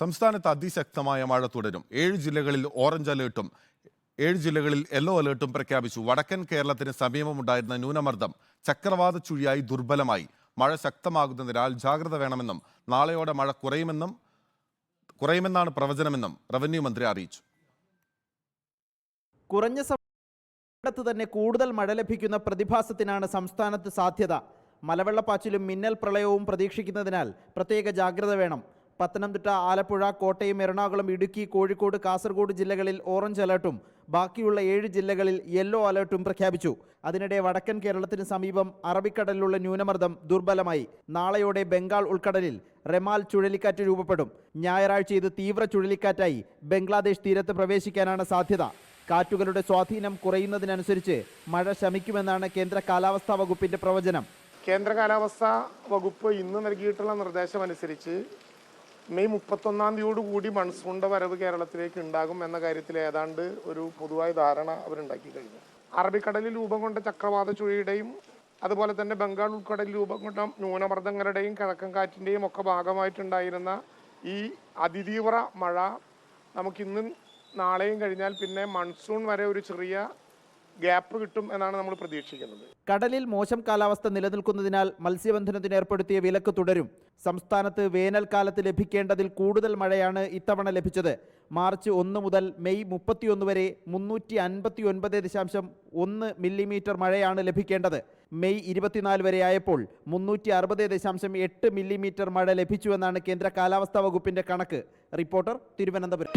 സംസ്ഥാനത്ത് അതിശക്തമായ മഴ തുടരും. 7 ജില്ലകളിൽ ഓറഞ്ച് അലേർട്ടും 7 ജില്ലകളിൽ യെല്ലോ അലേർട്ടും പ്രഖ്യാപിച്ചു. വടക്കൻ കേരളത്തിന് സമീപമുണ്ടായിരുന്ന ന്യൂനമർദ്ദം ചക്രവാത ചുഴിയായി ദുർബലമായി. മഴ ശക്തമാകുന്നതിനാൽ ജാഗ്രത വേണമെന്നും നാളെയോടെ മഴ കുറയുമെന്നാണ് പ്രവചനമെന്നും റവന്യൂ മന്ത്രി അറിയിച്ചു. കുറഞ്ഞ സമയത്ത് തന്നെ കൂടുതൽ മഴ ലഭിക്കുന്ന പ്രതിഭാസത്തിനാണ് സംസ്ഥാനത്ത് സാധ്യത. മലവെള്ളപ്പാച്ചിലും മിന്നൽ പ്രളയവും പ്രതീക്ഷിക്കുന്നതിനാൽ പ്രത്യേക ജാഗ്രത വേണം. പത്തനംതിട്ട, ആലപ്പുഴ, കോട്ടയം, എറണാകുളം, ഇടുക്കി, കോഴിക്കോട്, കാസർഗോഡ് ജില്ലകളിൽ ഓറഞ്ച് അലർട്ടും ബാക്കിയുള്ള 7 ജില്ലകളിൽ യെല്ലോ അലർട്ടും പ്രഖ്യാപിച്ചു. അതിനിടെ വടക്കൻ കേരളത്തിന് സമീപം അറബിക്കടലിലുള്ള ന്യൂനമർദ്ദം ദുർബലമായി. നാളെയോടെ ബംഗാൾ ഉൾക്കടലിൽ റെമാൽ ചുഴലിക്കാറ്റ് രൂപപ്പെടും. ഞായറാഴ്ച ഇത് തീവ്ര ചുഴലിക്കാറ്റായി ബംഗ്ലാദേശ് തീരത്ത് പ്രവേശിക്കാനാണ് സാധ്യത. കാറ്റുകളുടെ സ്വാധീനം കുറയുന്നതിനനുസരിച്ച് മഴ ശമിക്കുമെന്നാണ് കേന്ദ്ര കാലാവസ്ഥാ വകുപ്പിന്റെ പ്രവചനം. കേന്ദ്ര കാലാവസ്ഥാ വകുപ്പ് ഇന്ന് നൽകിയിട്ടുള്ള നിർദ്ദേശം അനുസരിച്ച് മെയ് 31-യോടുകൂടി മൺസൂണിന്റെ വരവ് കേരളത്തിലേക്ക് ഉണ്ടാകും എന്ന കാര്യത്തിൽ ഏതാണ്ട് ഒരു പൊതുവായ ധാരണ അവരുണ്ടാക്കി കഴിഞ്ഞു. അറബിക്കടലിൽ രൂപം കൊണ്ട ചക്രവാത ചുഴിയുടെയും അതുപോലെ തന്നെ ബംഗാൾ ഉൾക്കടലിൽ രൂപം കൊണ്ട ന്യൂനമർദ്ദങ്ങളുടെയും കിഴക്കൻ കാറ്റിൻ്റെയും ഒക്കെ ഭാഗമായിട്ടുണ്ടായിരുന്ന ഈ അതിതീവ്ര മഴ നമുക്കിന്നും നാളെയും കഴിഞ്ഞാൽ പിന്നെ മൺസൂൺ വരെ ഒരു ചെറിയ ഗ്യാപ്പ് കിട്ടും എന്നാണ് നമ്മൾ പ്രതീക്ഷിക്കുന്നത്. കടലിൽ മോശം കാലാവസ്ഥ നിലനിൽക്കുന്നതിനാൽ മത്സ്യബന്ധനത്തിന് ഏർപ്പെടുത്തിയ വിലക്ക് തുടരും. സംസ്ഥാനത്ത് വേനൽക്കാലത്ത് ലഭിക്കേണ്ടതിൽ കൂടുതൽ മഴയാണ് ഇത്തവണ ലഭിച്ചത്. മാർച്ച് 1 മുതൽ മെയ് 31 വരെ 359.1 മില്ലിമീറ്റർ മഴയാണ് ലഭിക്കേണ്ടത്. മെയ് 24 വരെ ആയപ്പോൾ 360.8 മില്ലിമീറ്റർ മഴ ലഭിച്ചുവെന്നാണ് കേന്ദ്ര കാലാവസ്ഥാ വകുപ്പിന്റെ കണക്ക്. റിപ്പോർട്ടർ, തിരുവനന്തപുരം.